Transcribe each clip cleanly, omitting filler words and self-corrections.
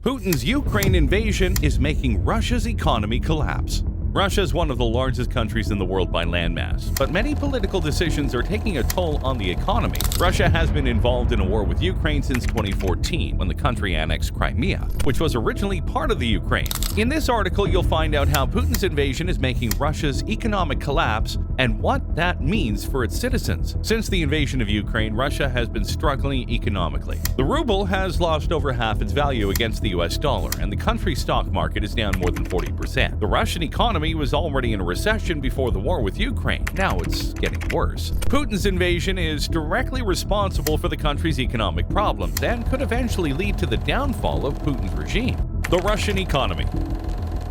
Putin's Ukraine invasion is making Russia's economy collapse. Russia is one of the largest countries in the world by landmass, but many political decisions are taking a toll on the economy. Russia has been involved in a war with Ukraine since 2014, when the country annexed Crimea, which was originally part of the Ukraine. In this article, you'll find out how Putin's invasion is making Russia's economic collapse and what that means for its citizens. Since the invasion of Ukraine, Russia has been struggling economically. The ruble has lost over half its value against the US dollar, and the country's stock market is down more than 40%. The Russian economy was already in a recession before the war with Ukraine. Now it's getting worse. Putin's invasion is directly responsible for the country's economic problems and could eventually lead to the downfall of Putin's regime. The Russian economy.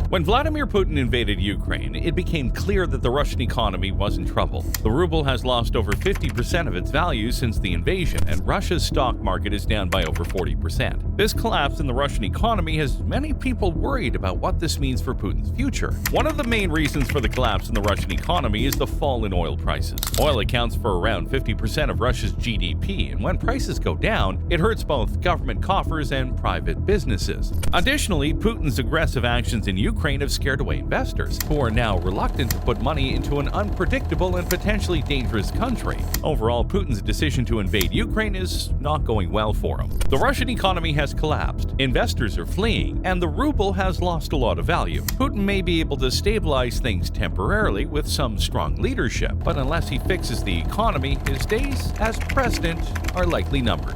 When Vladimir Putin invaded Ukraine, it became clear that the Russian economy was in trouble. The ruble has lost over 50% of its value since the invasion, and Russia's stock market is down by over 40%. This collapse in the Russian economy has many people worried about what this means for Putin's future. One of the main reasons for the collapse in the Russian economy is the fall in oil prices. Oil accounts for around 50% of Russia's GDP, and when prices go down, it hurts both government coffers and private businesses. Additionally, Putin's aggressive actions in Ukraine have scared away investors, who are now reluctant to put money into an unpredictable and potentially dangerous country. Overall, Putin's decision to invade Ukraine is not going well for him. The Russian economy has collapsed, investors are fleeing, and the ruble has lost a lot of value. Putin may be able to stabilize things temporarily with some strong leadership, but unless he fixes the economy, his days as president are likely numbered.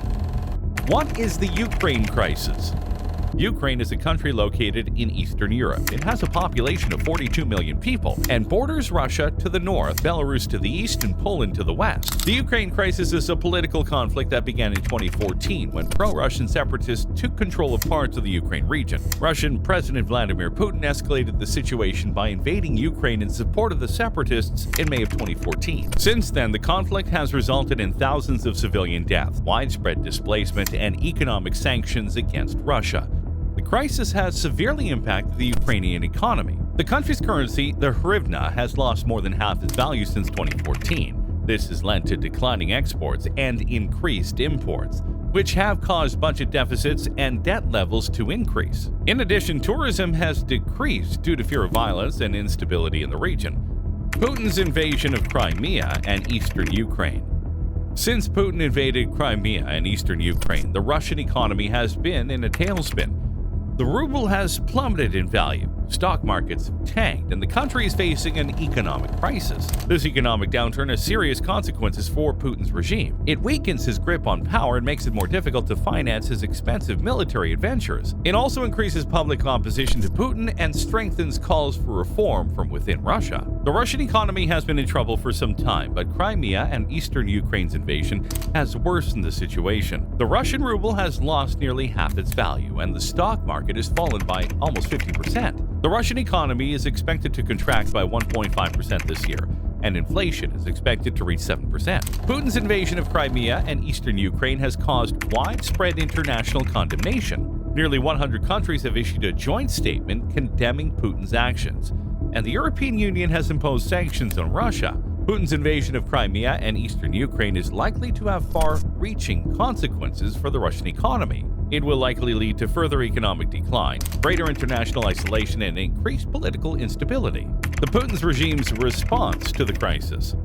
What is the Ukraine crisis? Ukraine is a country located in Eastern Europe. It has a population of 42 million people and borders Russia to the north, Belarus to the east, and Poland to the west. The Ukraine crisis is a political conflict that began in 2014 when pro-Russian separatists took control of parts of the Ukraine region. Russian President Vladimir Putin escalated the situation by invading Ukraine in support of the separatists in May of 2014. Since then, the conflict has resulted in thousands of civilian deaths, widespread displacement, and economic sanctions against Russia. The crisis has severely impacted the Ukrainian economy. The country's currency, the hryvnia, has lost more than half its value since 2014. This has led to declining exports and increased imports, which have caused budget deficits and debt levels to increase. In addition, tourism has decreased due to fear of violence and instability in the region. Putin's invasion of Crimea and eastern Ukraine. Since Putin invaded Crimea and eastern Ukraine, the Russian economy has been in a tailspin. The ruble has plummeted in value, stock markets have tanked, and the country is facing an economic crisis. This economic downturn has serious consequences for Putin's regime. It weakens his grip on power and makes it more difficult to finance his expensive military adventures. It also increases public opposition to Putin and strengthens calls for reform from within Russia. The Russian economy has been in trouble for some time, but Crimea and eastern Ukraine's invasion has worsened the situation. The Russian ruble has lost nearly half its value, and the stock market has fallen by almost 50%. The Russian economy is expected to contract by 1.5% this year, and inflation is expected to reach 7%. Putin's invasion of Crimea and eastern Ukraine has caused widespread international condemnation. Nearly 100 countries have issued a joint statement condemning Putin's actions, and the European Union has imposed sanctions on Russia. Putin's invasion of Crimea and eastern Ukraine is likely to have far-reaching consequences for the Russian economy. It will likely lead to further economic decline, greater international isolation, and increased political instability. The Putin's regime's response to the crisis.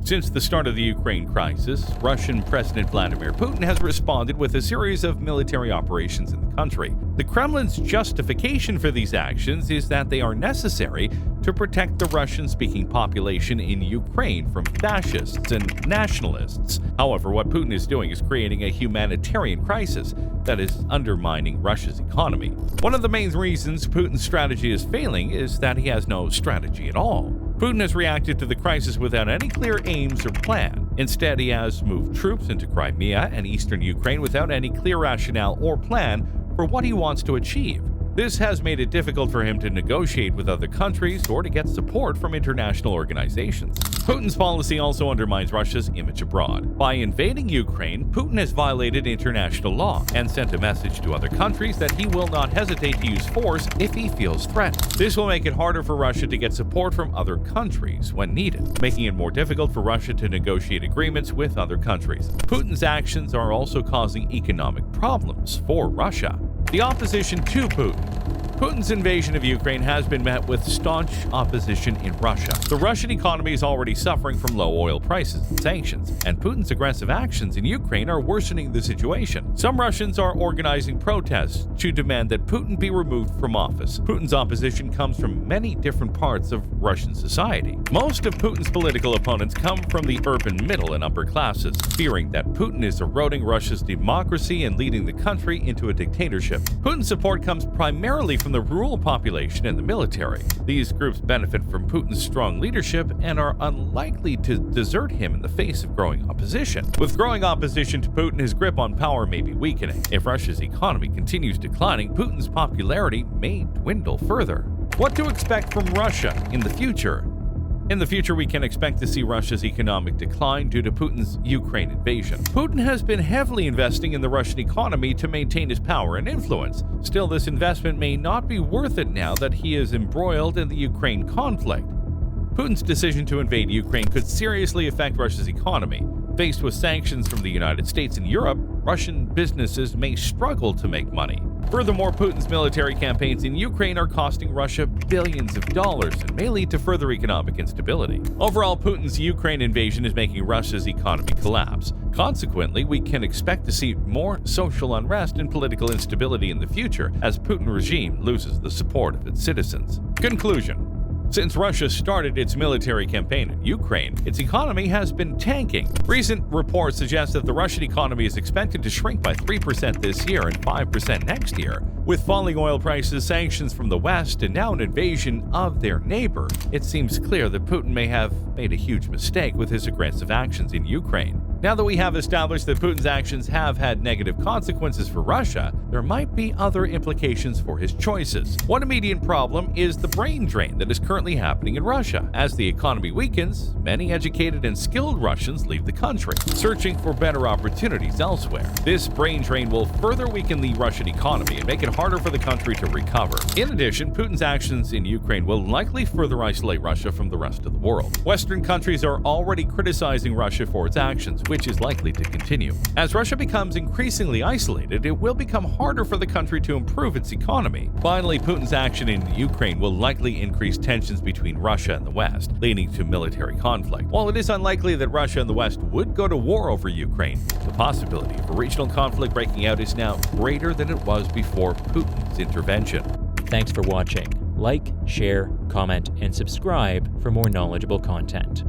Since the start of the Ukraine crisis, Russian President Vladimir Putin has responded with a series of military operations in the country. The Kremlin's justification for these actions is that they are necessary to protect the Russian-speaking population in Ukraine from fascists and nationalists. However, what Putin is doing is creating a humanitarian crisis that is undermining Russia's economy. One of the main reasons Putin's strategy is failing is that he has no strategy at all. Putin has reacted to the crisis without any clear aims or plan. Instead, he has moved troops into Crimea and eastern Ukraine without any clear rationale or plan for what he wants to achieve. This has made it difficult for him to negotiate with other countries or to get support from international organizations. Putin's policy also undermines Russia's image abroad. By invading Ukraine, Putin has violated international law and sent a message to other countries that he will not hesitate to use force if he feels threatened. This will make it harder for Russia to get support from other countries when needed, making it more difficult for Russia to negotiate agreements with other countries. Putin's actions are also causing economic problems for Russia. The opposition to Putin. Putin's invasion of Ukraine has been met with staunch opposition in Russia. The Russian economy is already suffering from low oil prices and sanctions, and Putin's aggressive actions in Ukraine are worsening the situation. Some Russians are organizing protests to demand that Putin be removed from office. Putin's opposition comes from many different parts of Russian society. Most of Putin's political opponents come from the urban middle and upper classes, fearing that Putin is eroding Russia's democracy and leading the country into a dictatorship. Putin's support comes primarily from the rural population and the military. These groups benefit from Putin's strong leadership and are unlikely to desert him in the face of growing opposition. With growing opposition to Putin, his grip on power may be weakening. If Russia's economy continues declining, Putin's popularity may dwindle further. What to expect from Russia in the future? In the future, we can expect to see Russia's economic decline due to Putin's Ukraine invasion. Putin has been heavily investing in the Russian economy to maintain his power and influence. Still, this investment may not be worth it now that he is embroiled in the Ukraine conflict. Putin's decision to invade Ukraine could seriously affect Russia's economy. Faced with sanctions from the United States and Europe, Russian businesses may struggle to make money. Furthermore, Putin's military campaigns in Ukraine are costing Russia billions of dollars and may lead to further economic instability. Overall, Putin's Ukraine invasion is making Russia's economy collapse. Consequently, we can expect to see more social unrest and political instability in the future as Putin regime loses the support of its citizens. Conclusion. Since Russia started its military campaign in Ukraine, its economy has been tanking. Recent reports suggest that the Russian economy is expected to shrink by 3% this year and 5% next year. With falling oil prices, sanctions from the West, and now an invasion of their neighbor, it seems clear that Putin may have made a huge mistake with his aggressive actions in Ukraine. Now that we have established that Putin's actions have had negative consequences for Russia, there might be other implications for his choices. One immediate problem is the brain drain that is currently happening in Russia. As the economy weakens, many educated and skilled Russians leave the country, searching for better opportunities elsewhere. This brain drain will further weaken the Russian economy and make it harder for the country to recover. In addition, Putin's actions in Ukraine will likely further isolate Russia from the rest of the world. Western countries are already criticizing Russia for its actions, which is likely to continue. As Russia becomes increasingly isolated, it will become harder for the country to improve its economy. Finally, Putin's action in Ukraine will likely increase tensions between Russia and the West, leading to military conflict. While it is unlikely that Russia and the West would go to war over Ukraine, the possibility of a regional conflict breaking out is now greater than it was before Putin's intervention. Thanks for watching. Like, share, comment, and subscribe for more knowledgeable content.